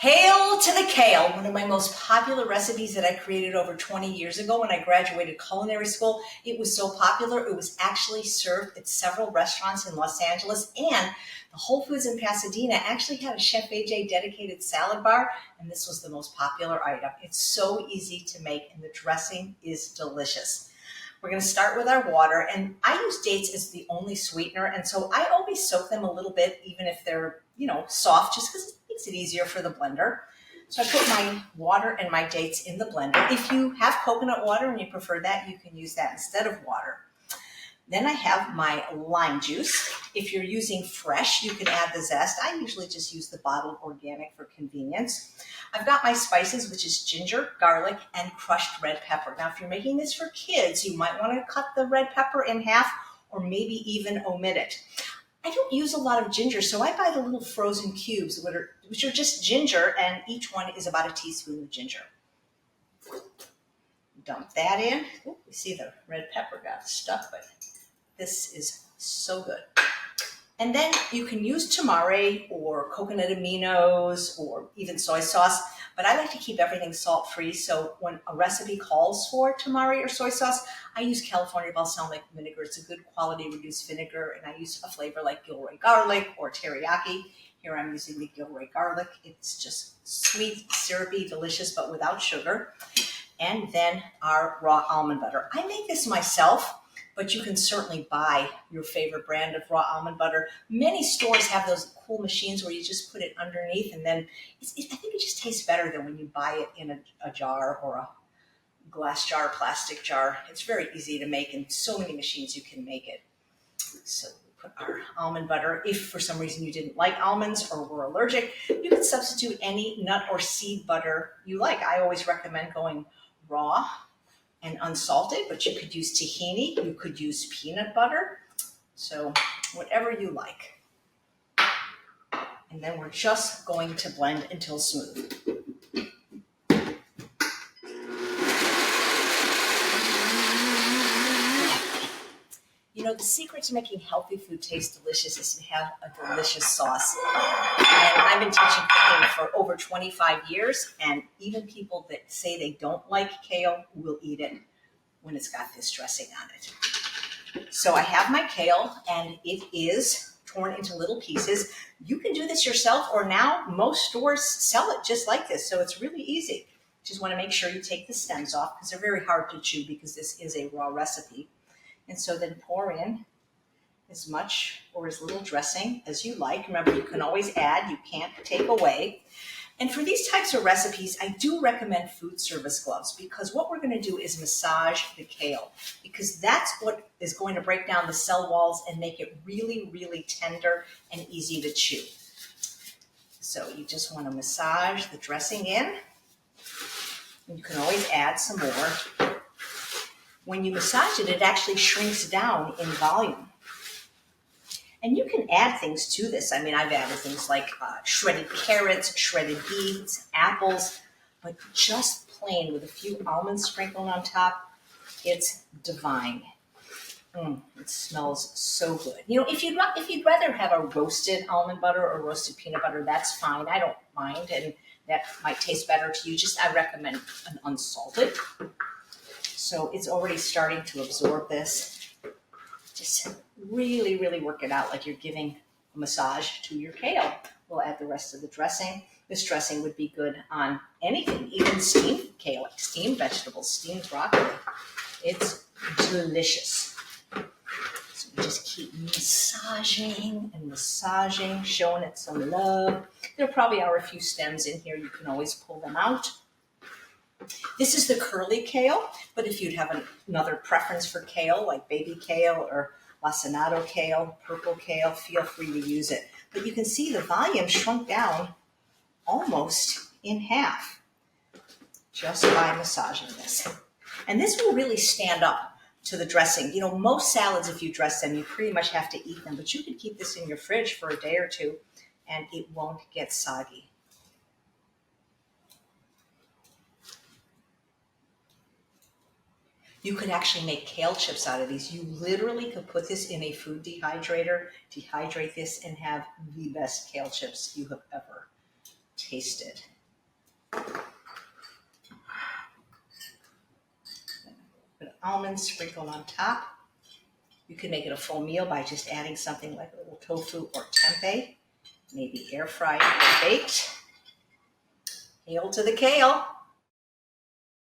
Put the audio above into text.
Hail to the kale, one of my most popular recipes that I created over 20 years ago when I graduated culinary school. It was so popular, it was actually served at several restaurants in Los Angeles, and the Whole Foods in Pasadena actually had a Chef AJ dedicated salad bar, and this was the most popular item. It's so easy to make, and the dressing is delicious. We're going to start with our water, and I use dates as the only sweetener, and so I always soak them a little bit, even if they're, soft, just because it makes it easier for the blender. So I put my water and my dates in the blender. If you have coconut water and you prefer that, you can use that instead of water. Then I have my lime juice. If you're using fresh, you can add the zest. I usually just use the bottled organic for convenience. I've got my spices, which is ginger, garlic, and crushed red pepper. Now, if you're making this for kids, you might want to cut the red pepper in half or maybe even omit it. I don't use a lot of ginger, so I buy the little frozen cubes, which are just ginger, and each one is about a teaspoon of ginger. Dump that in. Ooh, you see the red pepper got stuck, but this is so good. And then you can use tamari or coconut aminos or even soy sauce, but I like to keep everything salt-free. So when a recipe calls for tamari or soy sauce, I use California balsamic vinegar. It's a good quality reduced vinegar, and I use a flavor like Gilroy garlic or teriyaki. Here I'm using the Gilroy garlic. It's just sweet, syrupy, delicious, but without sugar. And then our raw almond butter. I make this myself, but you can certainly buy your favorite brand of raw almond butter. Many stores have those cool machines where you just put it underneath, and then I think it just tastes better than when you buy it in a jar or a glass jar, plastic jar. It's very easy to make, and so many machines you can make it. So we put our almond butter. If for some reason you didn't like almonds or were allergic, you can substitute any nut or seed butter you like. I always recommend going raw and unsalted, but you could use tahini, you could use peanut butter, so whatever you like. And then we're just going to blend until smooth. The secret to making healthy food taste delicious is to have a delicious sauce. And I've been teaching cooking for over 25 years, and even people that say they don't like kale will eat it when it's got this dressing on it. So I have my kale, and it is torn into little pieces. You can do this yourself, or now most stores sell it just like this, so it's really easy. Just want to make sure you take the stems off because they're very hard to chew because this is a raw recipe. And so then pour in as much or as little dressing as you like. Remember, you can always add, you can't take away. And for these types of recipes, I do recommend food service gloves because what we're going to do is massage the kale because that's what is going to break down the cell walls and make it really, really tender and easy to chew. So you just want to massage the dressing in. And you can always add some more. When you massage it, it actually shrinks down in volume. And you can add things to this. I mean, I've added things like shredded carrots, shredded beets, apples, but just plain with a few almonds sprinkled on top, it's divine. It smells so good. If you'd rather have a roasted almond butter or roasted peanut butter, that's fine. I don't mind, and that might taste better to you. I recommend an unsalted. So it's already starting to absorb this. Just really, really work it out like you're giving a massage to your kale. We'll add the rest of the dressing. This dressing would be good on anything, even steamed kale, like steamed vegetables, steamed broccoli. It's delicious. So we just keep massaging and massaging, showing it some love. There probably are a few stems in here. You can always pull them out. This is the curly kale, but if you'd have another preference for kale, like baby kale or lacinato kale, purple kale, feel free to use it. But you can see the volume shrunk down almost in half just by massaging this. And this will really stand up to the dressing. Most salads, if you dress them, you pretty much have to eat them, but you can keep this in your fridge for a day or two and it won't get soggy. You could actually make kale chips out of these. You literally could put this in a food dehydrator, dehydrate this, and have the best kale chips you have ever tasted. Put almonds sprinkled on top. You can make it a full meal by just adding something like a little tofu or tempeh, maybe air fried or baked. Hail to the kale.